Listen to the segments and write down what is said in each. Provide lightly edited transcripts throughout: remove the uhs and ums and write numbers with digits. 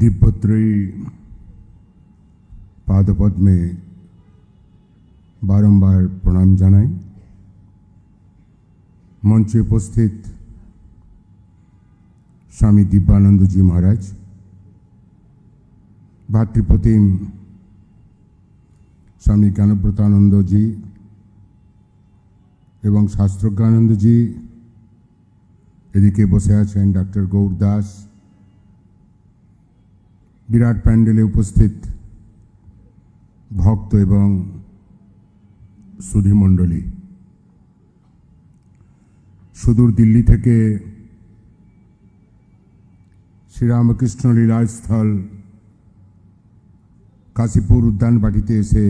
দিব্যত্রয়ী পাদপদ্মে বারংবার প্রণাম জানাই। মঞ্চে উপস্থিত স্বামী দিব্যানন্দজি মহারাজ, ভাতৃপ্রতিম স্বামী জ্ঞানব্রতানন্দজি এবং শাস্ত্রজ্ঞানন্দজি, এদিকে বসে আছেন ডক্টর গৌর দাস, বিরাট প্যান্ডেলে উপস্থিত ভক্ত এবং সুধীমণ্ডলী, সুদূর দিল্লি থেকে শ্রীরামকৃষ্ণ লীলাস্থল কাশীপুর উদ্যান বাটিতে এসে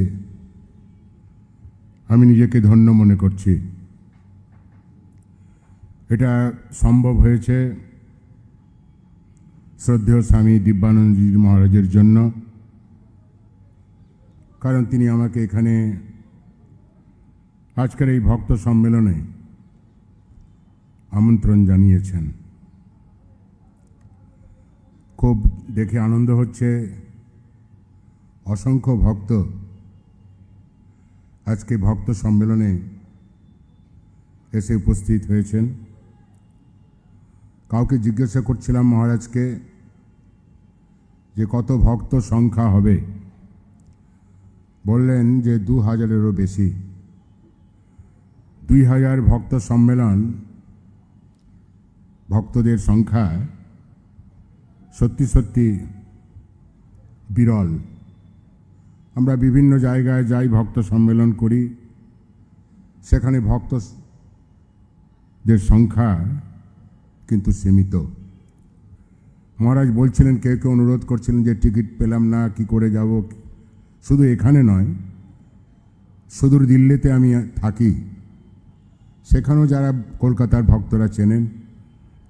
আমি নিজেকে ধন্য মনে করছি। এটা সম্ভব হয়েছে শ্রদ্ধেয় স্বামী দিব্যানন্দজি মহারাজের জন্য, কারণ তিনি আমাকে এখানে আজকের এই ভক্ত সম্মেলনে আমন্ত্রণ জানিয়েছেন। খুব দেখে আনন্দ হচ্ছে, অসংখ্য ভক্ত আজকে ভক্ত সম্মেলনে এসে উপস্থিত হয়েছেন। কাউকে জিজ্ঞাসা করছিলাম মহারাজকে যে কত ভক্ত সংখ্যা হবে, বললেন যে 2000-এরও বেশি। 2000 ভক্ত সম্মেলন, ভক্তদের সংখ্যা সত্যি সত্যি বিরল। আমরা বিভিন্ন জায়গায় যাই, ভক্ত সম্মেলন করি, সেখানে ভক্তদের সংখ্যা কিন্তু সীমিত। মহারাজ বলছিলেন, কেউ কেউ অনুরোধ করছিলেন যে টিকিট পেলাম না, কি করে যাব। শুধু এখানে নয়, সুদূর দিল্লিতে আমি থাকি, সেখানেও যারা কলকাতার ভক্তরা চেনেন,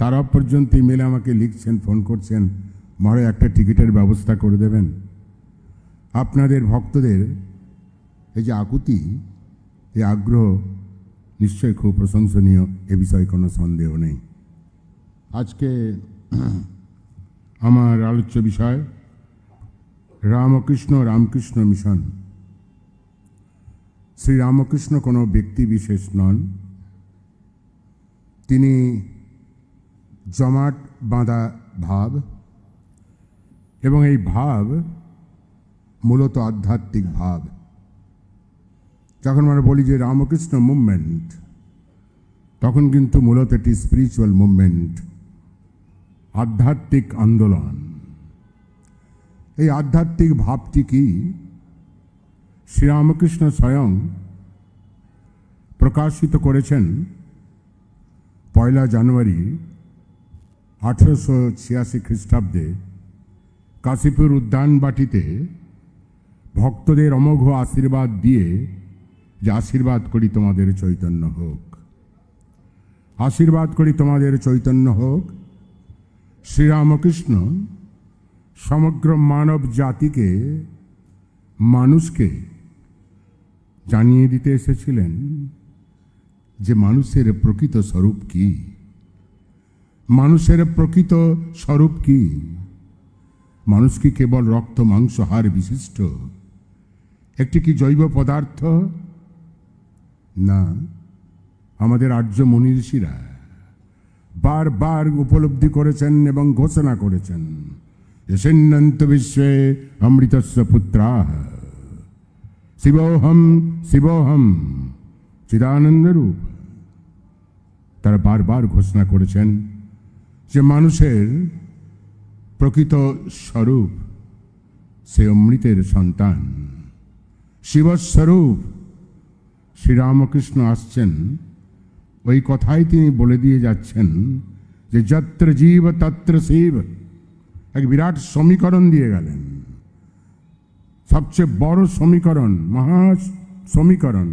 তারা পর্যন্ত ইমেলে আমাকে লিখছেন, ফোন করছেন, মহারাজ একটা টিকিটের ব্যবস্থা করে দেবেন। আপনাদের ভক্তদের এই যে আকুতি, এই আগ্রহ নিশ্চয়ই খুব প্রশংসনীয়, এ বিষয়ে কোনো সন্দেহ নেই। আজকে আমার আলোচ্য বিষয় রামকৃষ্ণ মিশন। শ্রী রামকৃষ্ণ কোনো ব্যক্তি বিশেষ নন, তিনি জমাট বাঁধা ভাব, এবং এই ভাব মূলত আধ্যাত্মিক ভাব। যখন আমরা বলি যে রামকৃষ্ণ মুভমেন্ট, তখন কিন্তু মূলত এটি স্পিরিচুয়াল মুভমেন্ট, আধ্যাত্মিক আন্দোলন। এই আধ্যাত্মিক ভাবটি কি শ্রীরামকৃষ্ণ স্বয়ং প্রকাশিত করেছেন 1 জানুয়ারি 1886 খ্রিস্টাব্দে কাশীপুর উদ্যান বাটিতে ভক্তদের অমোঘ আশীর্বাদ দিয়ে, যে আশীর্বাদ করি তোমাদের চৈতন্য হোক, আশীর্বাদ করি তোমাদের চৈতন্য হোক। শ্রীরামকৃষ্ণ সমগ্র মানব জাতিকে, মানুষকে জানিয়ে দিতে এসেছিলেন যে মানুষের প্রকৃত স্বরূপ কি, মানুষের প্রকৃত স্বরূপ কি। মানুষ কি কেবল রক্ত মাংস হাড় বিশিষ্ট একটি কি জৈব পদার্থ? না, আমাদের আর্য মুনি ঋষিরা বারবার উপলব্ধি করেছেন এবং ঘোষণা করেছেন, যশন্নন্ত বিশ্বে অমৃতস্য পুত্রাঃ শিবোহম শিবোহম চিদানন্দ রূপ। তারা বারবার ঘোষণা করেছেন যে মানুষের প্রকৃত স্বরূপ সে অমৃতের সন্তান, শিবস্বরূপ। শ্রীরামকৃষ্ণ আসছেন, ওই কথাই তিনি বলে দিয়ে যাচ্ছেন যে যত্র জীব তত্র শিব। এক বিরাট সমীকরণ দিয়ে গেলেন, সবচেয়ে বড় সমীকরণ, মহা সমীকরণ,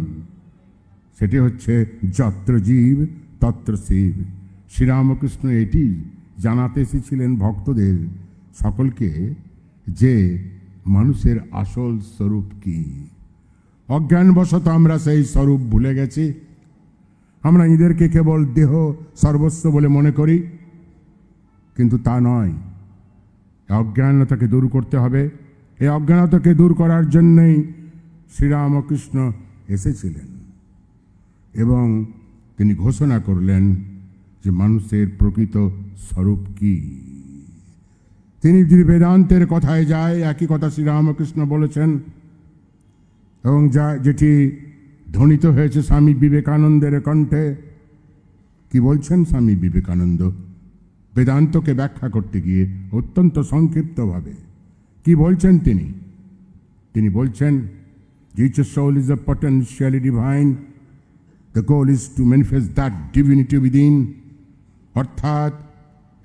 সেটি হচ্ছে যত্র জীব তত্র শিব। শ্রীরামকৃষ্ণ এটি জানাতে এসেছিলেন ভক্তদের সকলকে যে মানুষের আসল স্বরূপ কি। অজ্ঞানবশত আমরা সেই স্বরূপ ভুলে গেছি। আমরা নিজেদেরকে কেবল দেহ সর্বস্ব বলে মনে করি, কিন্তু তা নয়। অজ্ঞানতাকে দূর করতে হবে। এই অজ্ঞানতাকে দূর করার জন্যই শ্রীরামকৃষ্ণ এসেছিলেন এবং তিনি ঘোষণা করলেন যে মানুষের প্রকৃত স্বরূপ কি। তিনি যদি বেদান্তের কথায় যায়, একই কথা শ্রীরামকৃষ্ণ বলেছেন এবং যেটি ধ্বনিত হয়েছে স্বামী বিবেকানন্দের কণ্ঠে। কি বলছেন স্বামী বিবেকানন্দ বেদান্তকে ব্যাখ্যা করতে গিয়ে অত্যন্ত সংক্ষিপ্তভাবে? কি বলছেন তিনি? তিনি বলছেন, each soul is a potentially divine. The goal is to manifest that divinity within. অর্থাৎ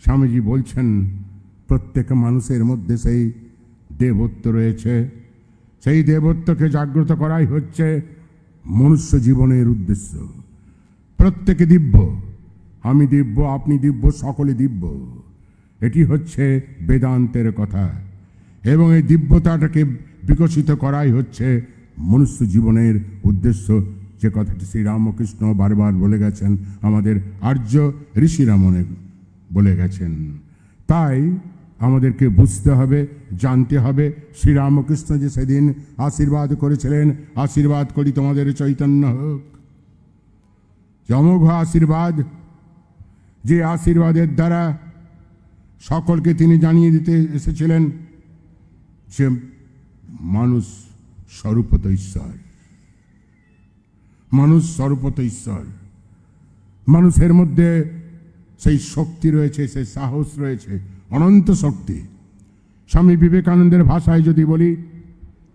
স্বামীজি বলছেন প্রত্যেক মানুষের মধ্যে সেই দেবত্ব রয়েছে। সেই দেবত্বকে জাগ্রত করাই হচ্ছে মনুষ্য জীবনের উদ্দেশ্য। প্রত্যেকে দিব্য, আমি দিব্য, আপনি দিব্য, সকলে দিব্য। এটি হচ্ছে বেদান্তের কথা এবং এই দিব্যতাটাকে বিকশিত করাই হচ্ছে মনুষ্য জীবনের উদ্দেশ্য, যে কথাটি শ্রীরামকৃষ্ণ বারবার বলে গেছেন, আমাদের আর্য ঋষিরা মনে বলে গেছেন। তাই আমাদেরকে বুঝতে হবে, জানতে হবে, শ্রীরামকৃষ্ণ যে সেদিন আশীর্বাদ করেছিলেন, আশীর্বাদ করি তোমাদের চৈতন্য হোক, অমোঘ আশীর্বাদ, যে আশীর্বাদের দ্বারা সকলকে তিনি জানিয়ে দিতে এসেছিলেন যে মানুষ স্বরূপত ঈশ্বর, মানুষ স্বরূপত ঈশ্বর। মানুষের মধ্যে সেই শক্তি রয়েছে, সেই সাহস রয়েছে, অনন্ত শক্তি। স্বামী বিবেকানন্দের ভাষায় যদি বলি,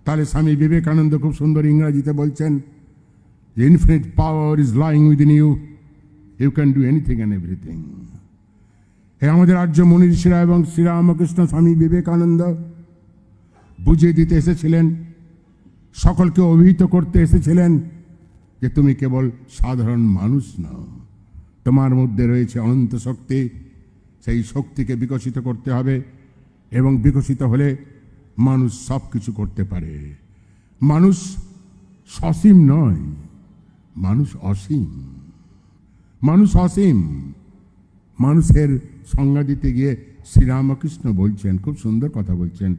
তাহলে স্বামী বিবেকানন্দ খুব সুন্দর ইংরেজিতে বলছেন, infinite power is lying within you, you can do anything and everything. আমাদের আর্য মুনি ঋষিরা এবং শ্রীরামকৃষ্ণ স্বামী বিবেকানন্দ বুঝিয়ে দিতে এসেছিলেন, সকলকে অভিহিত করতে এসেছিলেন যে তুমি কেবল সাধারণ মানুষ নও, তোমার মধ্যে রয়েছে অনন্ত শক্তি। সেই শক্তিকে বিকশিত করতে হবে এবং বিকশিত হলে মানুষ সব কিছু করতে পারে। মানুষ সসীম নয়, মানুষ অসীম। মানুষ অসীম। মানুষের সংজ্ঞা দিতে গিয়ে শ্রীরামকৃষ্ণ বলছেন, খুব সুন্দর কথা বলছেন,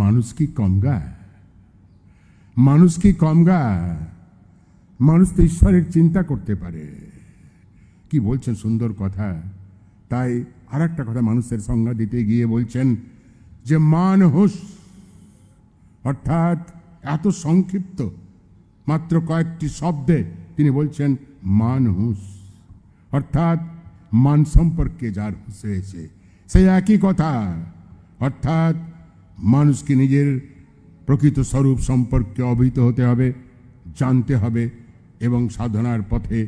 মানুষ কি কমগা? মানুষ কি কমগা? মানুষ তো ঈশ্বরের চিন্তা করতে পারে। কি বলছেন সুন্দর কথা। তাই আর একটা কথা মানুষের সংজ্ঞা দিতে গিয়ে বলছেন যে মানহুস, অর্থাৎ এত সংক্ষিপ্ত মাত্র কয়েকটি শব্দে তিনি বলছেন মানহুস, অর্থাৎ মান সম্পর্কে যার হুঁশ হয়েছে সেই একই কথা। অর্থাৎ মানুষকে নিজের প্রকৃত স্বরূপ সম্পর্কে অবহিত হতে হবে, জানতে হবে এবং সাধনার পথে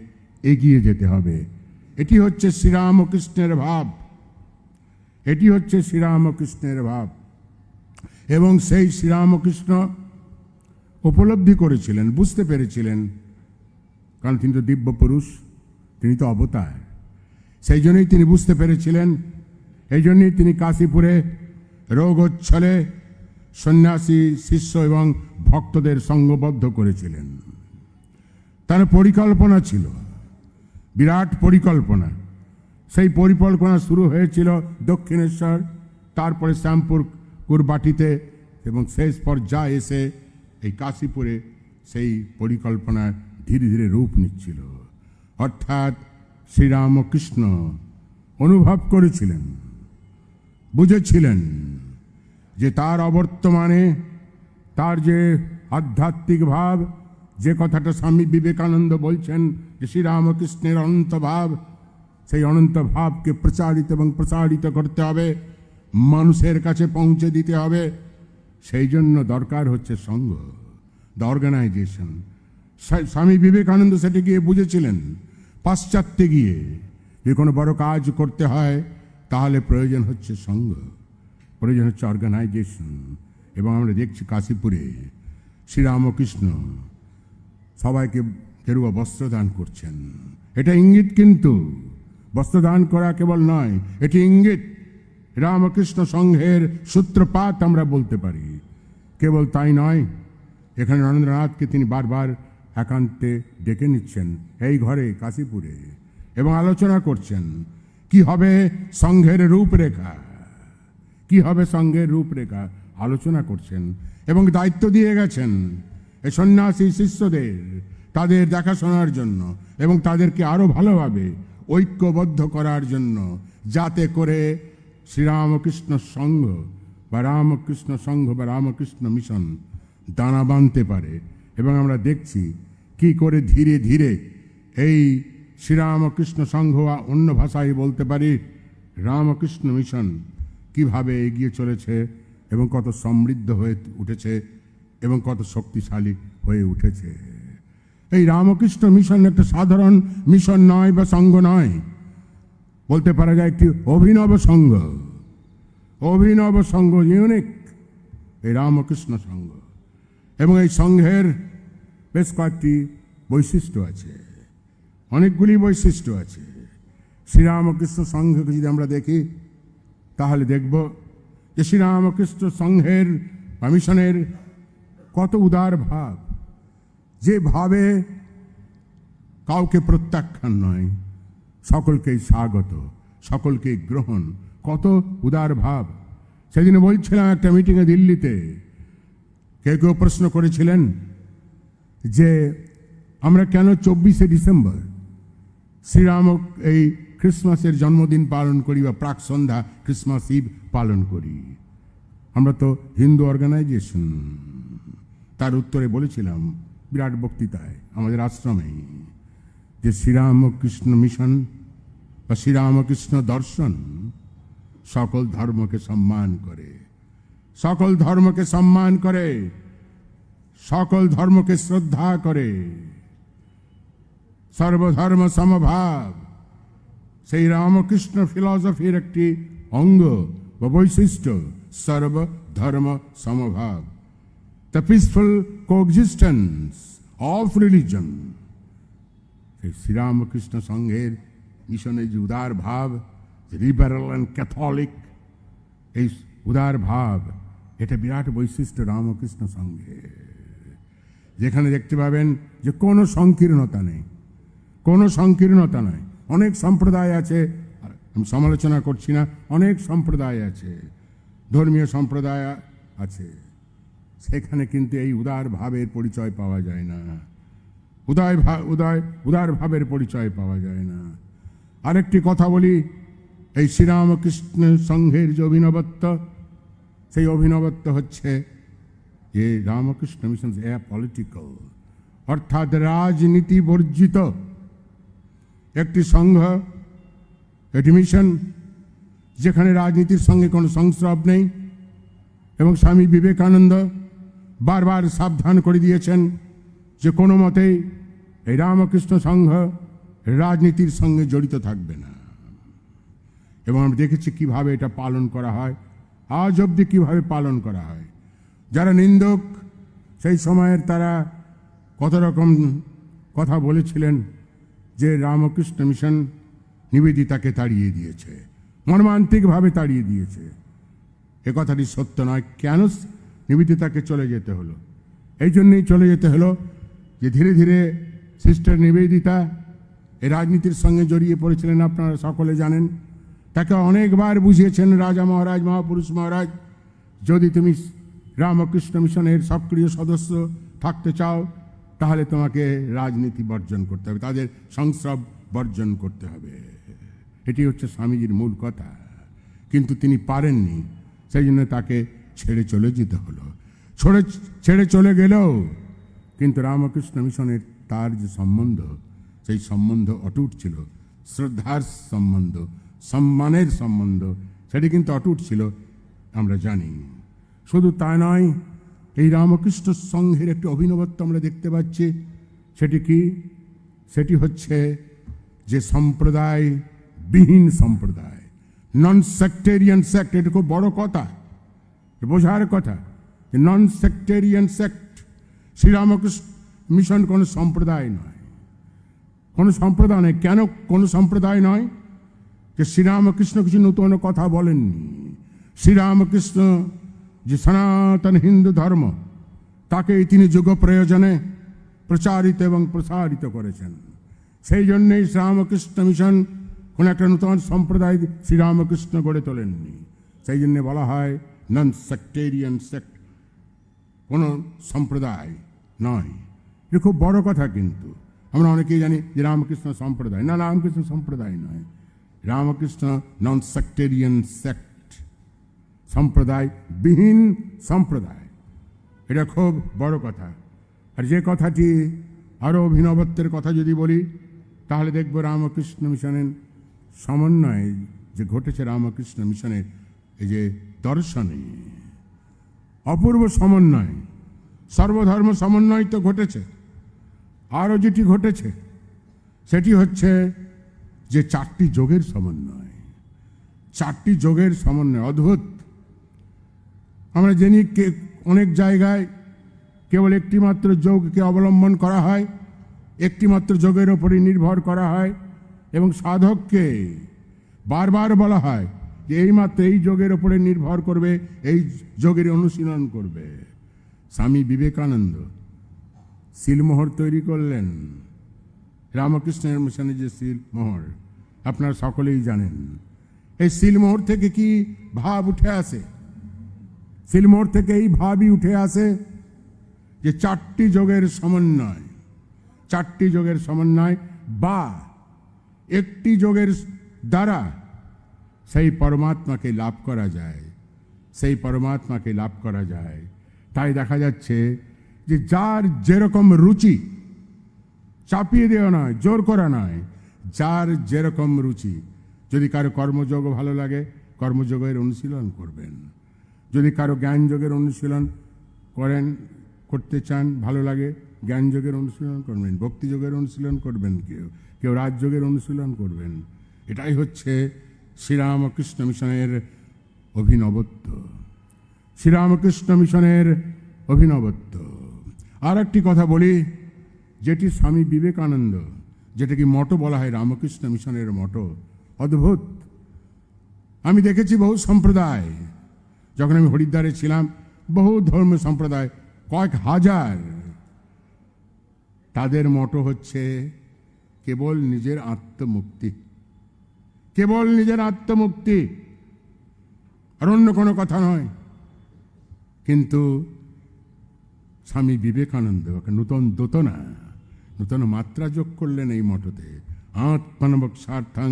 এগিয়ে যেতে হবে। এটি হচ্ছে শ্রীরামকৃষ্ণের ভাব, এটি হচ্ছে শ্রীরামকৃষ্ণের ভাব। এবং সেই শ্রীরামকৃষ্ণ উপলব্ধি করেছিলেন, বুঝতে পেরেছিলেন, কারণ তিনি তো দিব্য পুরুষ, তিনি তো অবতার। সেই জন্যই তিনি বুঝতে পেরেছিলেন। এই জন্যই তিনি কাশীপুরে রোগোচ্ছলে সন্ন্যাসী শিষ্য এবং ভক্তদের সঙ্গবদ্ধ করেছিলেন। তার পরিকল্পনা ছিল, বিরাট পরিকল্পনা। সেই পরিকল্পনা শুরু হয়েছিল দক্ষিণেশ্বর, তারপরে শ্যামপুর কুরবাটিতে এবং শেষ পর্যায়ে এসে এই কাশীপুরে সেই পরিকল্পনা ধীরে ধীরে রূপ নিচ্ছিল। অর্থাৎ শ্রীরামকৃষ্ণ অনুভব করেছিলেন, বুঝেছিলেন যে তার অবর্তমানে তার যে আধ্যাত্মিক ভাব, যে কথাটা স্বামী বিবেকানন্দ বলছেন যে শ্রীরামকৃষ্ণের অনন্ত ভাব, সেই অনন্ত ভাবকে প্রচারিত এবং প্রসারিত করতে হবে, মানুষের কাছে পৌঁছে দিতে হবে। সেই জন্য দরকার হচ্ছে সংঘ, দ্য অর্গানাইজেশন। স্বামী বিবেকানন্দ সেটি গিয়ে বুঝেছিলেন। পাশ্চাত্যে গিয়ে যে কোনো বড় কাজ করতে হয় তাহলে প্রয়োজন হচ্ছে সংঘ, প্রয়োজন হচ্ছে অর্গানাইজেশন। এবং আমরা দেখছি কাশীপুরে শ্রীরামকৃষ্ণ সবাইকে গেরুয়া বস্ত্র দান করছেন। এটা ইঙ্গিত, কিন্তু বস্ত্রদান করা কেবল নয়, এটি ইঙ্গিত রামকৃষ্ণ সংঘের সূত্রপাত আমরা বলতে পারি। কেবল তাই নয়, এখানে নরেন্দ্রনাথকে তিনি বারবার একান্তে ডেকে নিচ্ছেন এই ঘরে কাশীপুরে এবং আলোচনা করছেন কি হবে সংঘের রূপরেখা, কি হবে সংঘের রূপরেখা আলোচনা করছেন এবং দায়িত্ব দিয়ে গেছেন এই সন্ন্যাসী শিষ্যদের তাদের দেখাশোনার জন্য এবং তাদেরকে আরো ভালোভাবে ঐক্যবদ্ধ করার জন্য, যাতে করে শ্রীরামকৃষ্ণ সংঘ বা রামকৃষ্ণ সংঘ বা রামকৃষ্ণ মিশন দানা বাঁধতে পারে। এবং আমরা দেখছি কি করে ধীরে ধীরে এই শ্রীরামকৃষ্ণ সংঘ, অন্য ভাষায় বলতে পারি রামকৃষ্ণ মিশন, কিভাবে এগিয়ে চলেছে এবং কত সমৃদ্ধ হয়ে উঠেছে এবং কত শক্তিশালী হয়ে উঠেছে। এই রামকৃষ্ণ মিশন একটা সাধারণ মিশন নয় বা সংঘ নয়, বলতে পারা যায় একটি অভিনব সংঘ। অভিনব সংঘ, ইউনিক এই রামকৃষ্ণ সংঘ। এবং এই সংঘের বেশ কয়েকটি বৈশিষ্ট্য আছে, অনেকগুলি বৈশিষ্ট্য আছে। শ্রীরামকৃষ্ণ সংঘকে যদি আমরা দেখি তাহলে দেখব যে শ্রীরামকৃষ্ণ সংঘের বা মিশনের কত উদার ভাব, যেভাবে কাউকে প্রত্যাখ্যান নয়, সকলকেই স্বাগত, সকলকেই গ্রহণ, কত উদার ভাব। সেদিন বলছিলাম একটা মিটিংয়ে দিল্লিতে, কেউ কেউ প্রশ্ন করেছিলেন যে আমরা কেন 24শে ডিসেম্বর শ্রীরাম এই ক্রিসমাসের জন্মদিন পালন করি বা প্রাক সন্ধ্যা ক্রিসমাস ইভ পালন করি, আমরা তো হিন্দু অর্গানাইজেশন। তার উত্তরে বলেছিলাম বিরাট বক্তৃতায় আমাদের আশ্রমে যে শ্রীরামকৃষ্ণ মিশন বা শ্রীরামকৃষ্ণ দর্শন সকল ধর্মকে সম্মান করে, সকল ধর্মকে সম্মান করে, সকল ধর্মকে শ্রদ্ধা করে, সর্বধর্ম সমভাব সেই রামকৃষ্ণ ফিলসফির একটি অঙ্গ বা বৈশিষ্ট্য, সর্বধর্ম সমভাব, the peaceful coexistence of religion. সেই শ্রীরামকৃষ্ণ সংঘের মিশনের যে উদার ভাব, লিবারাল অ্যান্ড ক্যাথলিক, এই উদার ভাব এটা বিরাট বৈশিষ্ট্য রামকৃষ্ণ সংঘে, যেখানে দেখতে পাবেন যে কোনো সংকীর্ণতা নেই, কোনো সংকীর্ণতা নয়। অনেক সম্প্রদায় আছে, আমি সমালোচনা করছি না, অনেক সম্প্রদায় আছে, ধর্মীয় সম্প্রদায় আছে, সেখানে কিন্তু এই উদার ভাবের পরিচয় পাওয়া যায় না, উদার ভাবের পরিচয় পাওয়া যায় না। আরেকটি কথা বলি, এই শ্রীরামকৃষ্ণ সংঘের যে অভিনবত্ব, সেই অভিনবত্ব হচ্ছে যে রামকৃষ্ণ মিশন অ্যাপলিটিক্যাল, অর্থাৎ রাজনীতি বর্জিত একটি সংঘ, একটি মিশন, যেখানে রাজনীতির সঙ্গে কোনো সংস্রব নেই। এবং স্বামী বিবেকানন্দ বারবার সাবধান করে দিয়েছেন যে কোনো মতেই এই রামকৃষ্ণ সংঘ রাজনীতির সঙ্গে জড়িত থাকবে না। এবং আমি দেখেছি কিভাবে এটা পালন করা হয়, আজ অবধি কিভাবে পালন করা হয়। যারা নিন্দক সেই সময়ের তারা কত রকম কথা বলেছিলেন যে রামকৃষ্ণ মিশন নিবেদিতাকে তাড়িয়ে দিয়েছে, মর্মান্তিকভাবে তাড়িয়ে দিয়েছে। এ কথাটি সত্য নয়। কেন নিবেদিতাকে চলে যেতে হলো? এই জন্যই চলে যেতে হলো যে ধীরে ধীরে সিস্টার নিবেদিতা এই রাজনীতির সঙ্গে জড়িয়ে পড়েছিলেন, আপনারা সকলে জানেন। তাকে অনেকবার বুঝিয়েছেন রাজা মহারাজ, মহাপুরুষ মহারাজ, যদি তুমি রামকৃষ্ণ মিশনের সক্রিয় সদস্য থাকতে চাও তাহলে তোমাকে রাজনীতি বর্জন করতে হবে, তাদের সংস্রব বর্জন করতে হবে। এটি হচ্ছে স্বামীজির মূল কথা। কিন্তু তিনি পারেননি, সেই জন্য তাকে ছেড়ে চলে যেতে হলো। ছেড়ে চলে গেলেও কিন্তু রামকৃষ্ণ মিশনের তার যে সম্বন্ধ, সেই সম্বন্ধ অটুট ছিল, শ্রদ্ধার সম্বন্ধ, সম্মানের সম্বন্ধ, সেটি কিন্তু অটুট ছিল, আমরা জানি। শুধু তা নয়, এই রামকৃষ্ণ সংঘের একটি অভিনবত্ব আমরা দেখতে পাচ্ছি। সেটি কি? সেটি হচ্ছে যে সম্প্রদায় বিহীন সম্প্রদায়, নন সেক্টেরিয়ান সেক্ট। এটা খুব বড় কথা, বোঝার কথা, নন সেক্টেরিয়ান সেক্ট। শ্রীরামকৃষ্ণ মিশন কোনো সম্প্রদায় নয়, কোনো সম্প্রদায় নয়। কেন কোনো সম্প্রদায় নয়? যে শ্রীরামকৃষ্ণ কিছু নতুন কথা বলেননি। শ্রীরামকৃষ্ণ যে সনাতন হিন্দু ধর্ম, তাকেই তিনি যুগ প্রয়োজনে প্রচারিত এবং প্রসারিত করেছেন। সেই জন্যেই শ্রীরামকৃষ্ণ মিশন কোন একটা নতুন সম্প্রদায় শ্রীরামকৃষ্ণ গড়ে তোলেননি। সেই জন্য বলা হয় নন সেক্টেরিয়ান সেক্ট, কোনো সম্প্রদায় নয়। এটা খুব বড় কথা। কিন্তু আমরা অনেকেই জানি যে রামকৃষ্ণ সম্প্রদায়, না, রামকৃষ্ণ সম্প্রদায় নয়, রামকৃষ্ণ নন সেক্টেরিয়ান সেক্ট, সম্প্রদায় বিহীন সম্প্রদায়। এটা খুব বড় কথা। আর যে কথাটি আরও অভিনবত্বের কথা যদি বলি, তাহলে দেখব রামকৃষ্ণ মিশনের সমন্বয় যে ঘটেছে, রামকৃষ্ণ মিশনের এই যে দর্শনে অপূর্ব সমন্বয়, সর্বধর্ম সমন্বয় তো ঘটেছে। আরও যেটি ঘটেছে সেটি হচ্ছে যে চারটি যোগের সমন্বয়, চারটি যোগের সমন্বয় অদ্ভুত। আমরা জানি অনেক জায়গায় কেবল একটিমাত্র যোগকে অবলম্বন করা হয়, একটিমাত্র যোগের ওপরই নির্ভর করা হয়, এবং সাধককে বারবার বলা হয় যে এইমাত্র এই যোগের ওপরে নির্ভর করবে, এই যোগের অনুশীলন করবে। স্বামী বিবেকানন্দ সিলমোহর তৈরি করলেন, রামকৃষ্ণের মিশনে যে সিলমোহর আপনারা সকলেই জানেন। এই সিলমোহর থেকে কি ভাব উঠে আসে? সিলমোহর থেকে এই ভাবই উঠে আসে যে চারটি যোগের সমন্বয়, চারটি যোগের সমন্বয় বা একটি যোগের দ্বারা সেই পরমাত্মাকে লাভ করা যায়, সেই পরমাত্মাকে লাভ করা যায়। তাই দেখা যাচ্ছে যে যার যেরকম রুচি, চাপিয়ে দেওয়া নয়, জোর করা নয়, যার যেরকম রুচি, যদি কারো কর্মযোগ ভালো লাগে কর্মযোগের অনুশীলন করবেন, যদি কারো জ্ঞানযোগের অনুশীলন করতে চান, ভালো লাগে জ্ঞানযোগের অনুশীলন করবেন, ভক্তিযোগের অনুশীলন করবেন, কেউ রাজযোগের অনুশীলন করবেন। এটাই হচ্ছে শ্রীরামকৃষ্ণ মিশনের অভিনবত্ব, শ্রীরামকৃষ্ণ মিশনের অভিনবত্ব। আর একটি কথা বলি, যেটি স্বামী বিবেকানন্দ, যেটাকে মটো বলা হয়, রামকৃষ্ণ মিশনের মটো, অদ্ভুত। আমি দেখেছি বহু সম্প্রদায়, যখন আমি হরিদ্বারে ছিলাম, বহু ধর্ম সম্প্রদায়, কয়েক হাজার, তাদের মটো হচ্ছে কেবল নিজের আত্মমুক্তি, কেবল নিজের আত্মমুক্তি, আর অন্য কোনো কথা নয়। কিন্তু স্বামী বিবেকানন্দ নূতন দোতনা, নূতন মাত্রা যোগ করলেন এই মঠতে। আত্মনবক্ষার্থং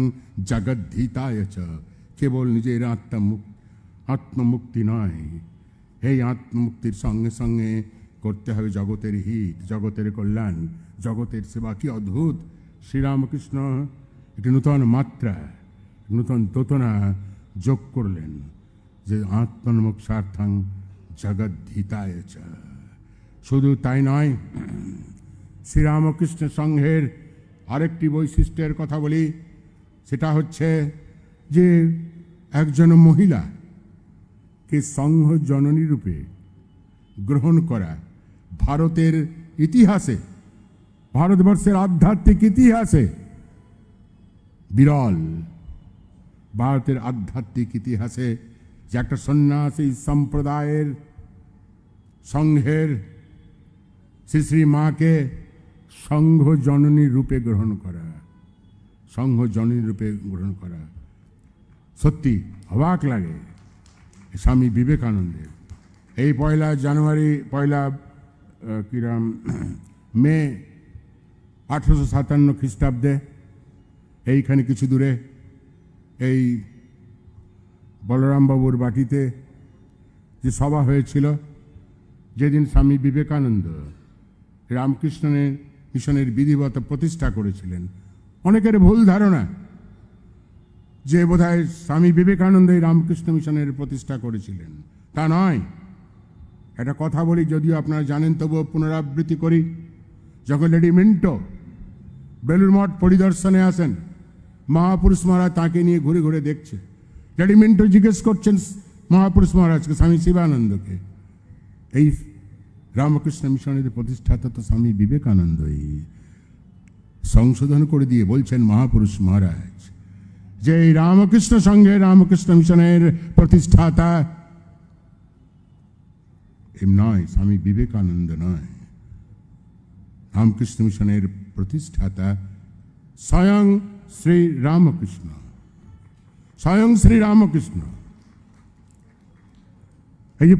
জগদ্ধিতায় চ, কেবল নিজের আত্মমুক্তি নয়, এই আত্মমুক্তির সঙ্গে সঙ্গে করতে হবে জগতের হিত, জগতের কল্যাণ, জগতের সেবা। কি অদ্ভুত! শ্রীরামকৃষ্ণ একটি নূতন মাত্রা, নূতন দোতনা যোগ করলেন, যে আত্মনমোক্ষার্থং জগদ্ধিতায় চ। শুধু তাই নয়, শ্রীরামকৃষ্ণ সংঘের আরেকটি বৈশিষ্ট্যের কথা বলি, সেটা হচ্ছে যে একজন মহিলাকে সংঘ জননী রূপে গ্রহণ করা ভারতের ইতিহাসে, ভারতবর্ষের আধ্যাত্মিক ইতিহাসে বিরল। ভারতের আধ্যাত্মিক ইতিহাসে যে একটা সন্ন্যাসী সম্প্রদায়ের সংঘের শ্রী শ্রী মাকে সংঘ জননী রূপে গ্রহণ করা, সংঘ জননী রূপে গ্রহণ করা, সত্যি অবাক লাগে স্বামী বিবেকানন্দের। এই পয়লা জানুয়ারি, মে 1857 খ্রিস্টাব্দে এইখানে কিছু দূরে এই বলরামবাবুর বাটিতে যে সভা হয়েছিল, যেদিন স্বামী বিবেকানন্দ রামকৃষ্ণের মিশনের বিধিবত প্রতিষ্ঠা করেছিলেন। অনেকের ভুল ধারণা যে বোধহয় স্বামী বিবেকানন্দ এই রামকৃষ্ণ মিশনের প্রতিষ্ঠা করেছিলেন, তা নয়। একটা কথা বলি, যদিও আপনারা জানেন তবুও পুনরাবৃত্তি করি। যখন লেডি মিন্টো বেলুড় মঠ পরিদর্শনে আসেন, মহাপুরুষ মহারাজ তাঁকে নিয়ে ঘুরে ঘুরে দেখছে। লেডি মিন্টো জিজ্ঞেস করছেন মহাপুরুষ মহারাজকে, স্বামী শিবানন্দকে, এই রামকৃষ্ণ মিশনের প্রতিষ্ঠাতা তো স্বামী বিবেকানন্দই। সংশোধন করে দিয়ে বলছেন মহাপুরুষ মহারাজ যে এই রামকৃষ্ণ সংঘে, রামকৃষ্ণ মিশনের প্রতিষ্ঠাতা নয়, স্বামী বিবেকানন্দ নয়। রামকৃষ্ণ মিশনের প্রতিষ্ঠাতা স্বয়ং শ্রী রামকৃষ্ণ, স্বয়ং শ্রী রামকৃষ্ণ। এই যে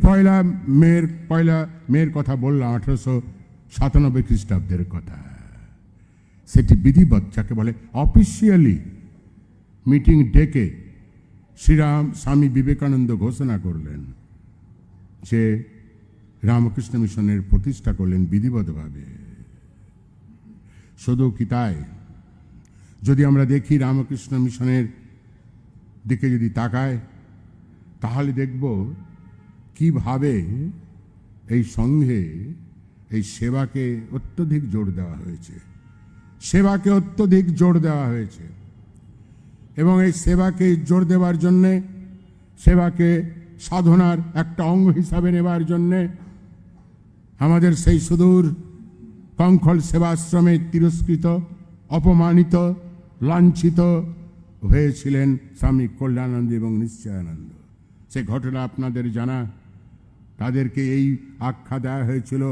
পয়লা মেয়ের কথা বললাম 1897 খ্রিস্টাব্দের কথা, সেটি বিধিবৎ যাকে বলে অফিসিয়ালি মিটিং ডেকে স্বামী বিবেকানন্দ ঘোষণা করলেন যে রামকৃষ্ণ মিশনের প্রতিষ্ঠা করলেন বিধিবদ্ধভাবে। শুধু কি তাই, যদি আমরা দেখি রামকৃষ্ণ মিশনের দিকে যদি তাকায় তাহলে দেখব কিভাবে এই সংঘে এই সেবাকে অত্যধিক জোর দেওয়া হয়েছে, সেবাকে অত্যধিক জোর দেওয়া হয়েছে। এবং এই সেবাকে জোর দেওয়ার জন্যে, সেবাকে সাধনার একটা অঙ্গ হিসাবে নেবার জন্যে আমাদের সেই সুদূর কঙ্খল সেবাশ্রমে তিরস্কৃত, অপমানিত, লাঞ্ছিত হয়েছিলেন স্বামী কল্যাণানন্দ এবং নিশ্চয়ানন্দ। সে ঘটনা আপনাদের জানা। তাদেরকে এই আখ্যা দেওয়া হয়েছিল,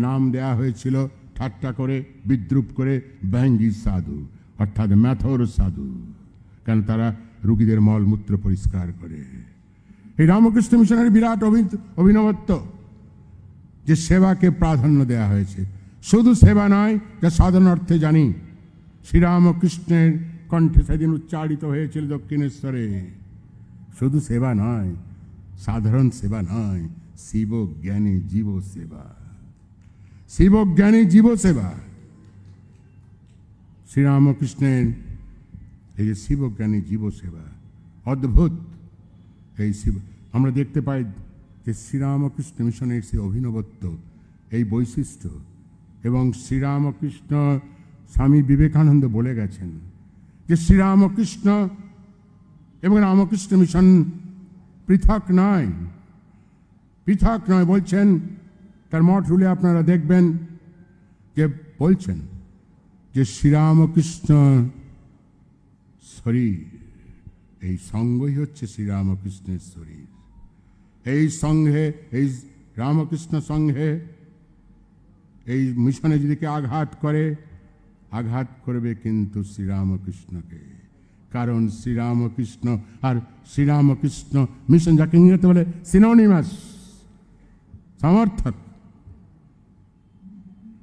নাম দেওয়া হয়েছিল ঠাট্টা করে, বিদ্রুপ করে, ব্যঙ্গী সাধু, অর্থাৎ ম্যাথর সাধু, কারণ তারা রুগীদের মলমূত্র পরিষ্কার করে। এই রামকৃষ্ণ মিশনের বিরাট অভিনবত্ব যে সেবাকে প্রাধান্য দেওয়া হয়েছে। শুধু সেবা নয়, যা সাধারণ অর্থে জানি শ্রীরামকৃষ্ণের কণ্ঠে সেদিন উচ্চারিত হয়েছিল দক্ষিণেশ্বরে, শুধু সেবা নয়, সাধারণ সেবা নয়, শিবজ্ঞানী জীব সেবা, শিবজ্ঞানী জীব সেবা। শ্রীরামকৃষ্ণের এই যে শিবজ্ঞানী জীব সেবা অদ্ভুত। এই শিব আমরা দেখতে পাই যে শ্রীরামকৃষ্ণ মিশনের সেই অভিনবত্ব, এই বৈশিষ্ট্য। এবং শ্রীরামকৃষ্ণ স্বামী বিবেকানন্দ বলে গেছেন যে শ্রীরামকৃষ্ণ এবং রামকৃষ্ণ মিশন পৃথক নয়, পৃথক নয়। বলছেন, তার মঠ রুলে আপনারা দেখবেন যে বলছেন যে শ্রীরামকৃষ্ণ শরীর, এই সঙ্গই হচ্ছে শ্রীরামকৃষ্ণের শরীর। এই সঙ্ঘে, এই রামকৃষ্ণ সঙ্ঘে, এই মিশনে যদি কে আঘাত করে, আঘাত করবে কিন্তু শ্রীরামকৃষ্ণকে। কারণ শ্রীরামকৃষ্ণ আর শ্রীরামকৃষ্ণ মিশন, যাকে ইংরেজিতে বলে সিনোনিমাস, সমর্থক।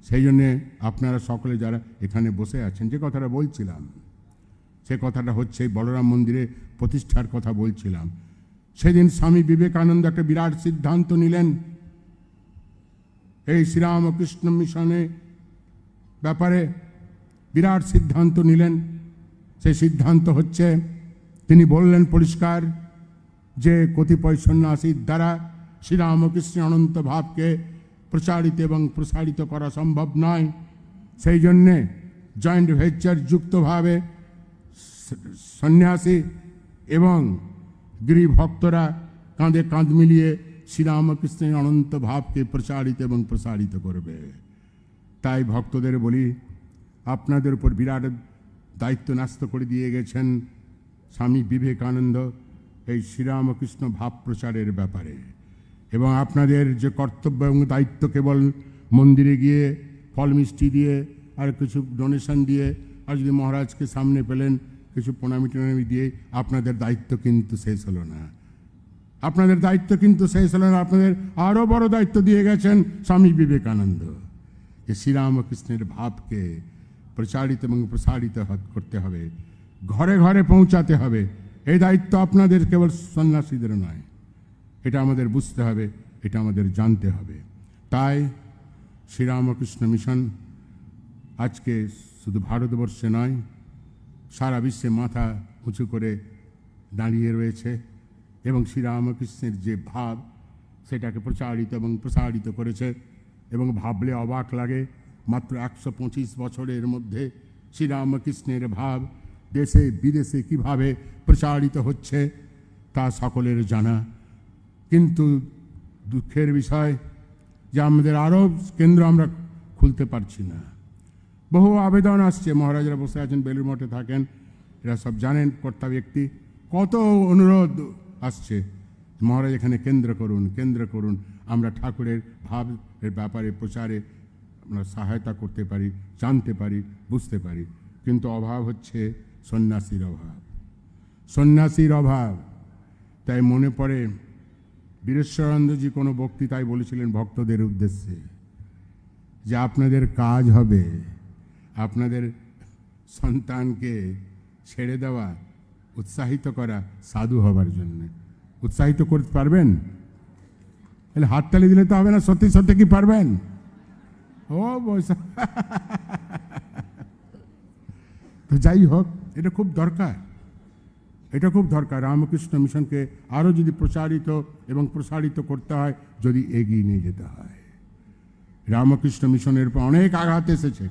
সেই জন্যে আপনারা সকলে যারা এখানে বসে আছেন, যে কথাটা বলছিলাম, সে কথাটা হচ্ছে বলরাম মন্দিরে প্রতিষ্ঠার কথা বলছিলাম। সেদিন স্বামী বিবেকানন্দ একটা বিরাট সিদ্ধান্ত নিলেন এই শ্রীরামকৃষ্ণ মিশনে ব্যাপারে, বিরাট সিদ্ধান্ত নিলেন। সেই সিদ্ধান্ত হচ্ছে, তিনি বললেন পরিষ্কার যে কতিপয় সন্ন্যাসীর দ্বারা শ্রীরামকৃষ্ণ অনন্ত ভাবকে প্রচারিত এবং প্রসারিত করা সম্ভব নয়। সেই জন্যে জয়েন্ট ভেঞ্চার যুক্তভাবে সন্ন্যাসী এবং গিরিভক্তরা কাঁধে কাঁধ মিলিয়ে শ্রীরামকৃষ্ণের অনন্ত ভাবকে প্রচারিত এবং প্রসারিত করবে। তাই ভক্তদের বলি, আপনাদের উপর বিরাট দায়িত্ব ন্যস্ত করে দিয়ে গেছেন স্বামী বিবেকানন্দ এই শ্রীরামকৃষ্ণ ভাব প্রচারের ব্যাপারে। এবং আপনাদের যে কর্তব্য এবং দায়িত্ব কেবল মন্দিরে গিয়ে ফল মিষ্টি দিয়ে আর কিছু ডোনেশন দিয়ে, আর যদি মহারাজকে সামনে পেলেন কিছু প্রণামী টনামি দিয়ে, আপনাদের দায়িত্ব কিন্তু শেষ হলো না। আপনাদের দায়িত্ব কিন্তু শেষ হলো না। আপনাদের আরও বড় দায়িত্ব দিয়ে গেছেন স্বামী বিবেকানন্দ, যে শ্রীরামকৃষ্ণের ভাবকে প্রচারিত এবং প্রসারিত করতে হবে, ঘরে ঘরে পৌঁছাতে হবে। এই দায়িত্ব আপনাদের, কেবল সন্ন্যাসীদের নয়। এটা আমাদের বুঝতে হবে, এটা আমাদের জানতে হবে। তাই শ্রীরামকৃষ্ণ মিশন আজকে শুধু ভারতবর্ষে নয়, সারা বিশ্বে মাথা উঁচু করে দাঁড়িয়ে রয়েছে এবং শ্রীরামকৃষ্ণের যে ভাব, সেটাকে প্রচারিত এবং প্রসারিত করেছে। এবং ভাবলে অবাক লাগে, মাত্র 125 বছরের মধ্যে শ্রীরামকৃষ্ণের ভাব দেশে বিদেশে কিভাবে প্রচারিত হচ্ছে তা সকলের জানা। কিন্তু দুঃখের বিষয় যে আমাদের আরও কেন্দ্র আমরা খুলতে পারছি না। বহু আবেদন আসছে, মহারাজরা বসে আছেন, বেলুর মঠে থাকেন, এরা সব জানেন, কর্তা ব্যক্তি, কত অনুরোধ আসছে, মহারাজ এখানে কেন্দ্র করুন, কেন্দ্র করুন, আমরা ঠাকুরের ভাবের ব্যাপারে প্রচারে আমরা সহায়তা করতে পারি, জানতে পারি, বুঝতে পারি। কিন্তু অভাব হচ্ছে সন্ন্যাসীর অভাব, সন্ন্যাসীর অভাব। তাই মনে পড়ে বীরেশ্বরানন্দজি কোনো বক্তৃতায় বলেছিলেন ভক্তদের উদ্দেশ্যে যে আপনাদের কাজ হবে আপনাদের সন্তানকে ছেড়ে দেওয়া, উৎসাহিত করা সাধু হবার জন্য। উৎসাহিত করতে পারবেন? তাহলে হাততালি দিলে তো হবে না, সত্যি সত্যি কি পারবেন? ও বৈশা তো যাই হোক, এটা খুব দরকার, এটা খুব দরকার। রামকৃষ্ণ মিশনকে আরও যদি প্রচারিত এবং প্রসারিত করতে হয়, যদি এগিয়ে নিয়ে যেতে হয়। রামকৃষ্ণ মিশনের উপর অনেক আঘাত এসেছে,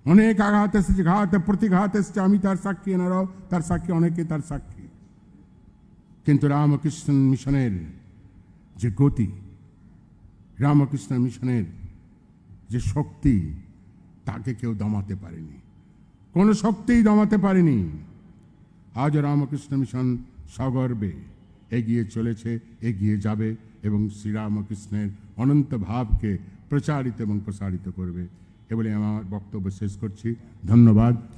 অনেক আঘাত এসেছে, ঘাতে প্রতিঘাত এসেছে। আমি তার সাক্ষী, এনারাও তার সাক্ষী, অনেকে তার সাক্ষী। কিন্তু রামকৃষ্ণ মিশনের যে গতি, রামকৃষ্ণ মিশনের যে শক্তি, তাকে কেউ দমাতে পারেনি, কোনো শক্তিই দমাতে পারেনি। আজ রামকৃষ্ণ মিশন সগর্বে এগিয়ে চলেছে, এগিয়ে যাবে এবং শ্রীরামকৃষ্ণের অনন্ত ভাবকে প্রচারিত এবং প্রসারিত করবে। এ বলে আমার বক্তব্য শেষ করছি। ধন্যবাদ।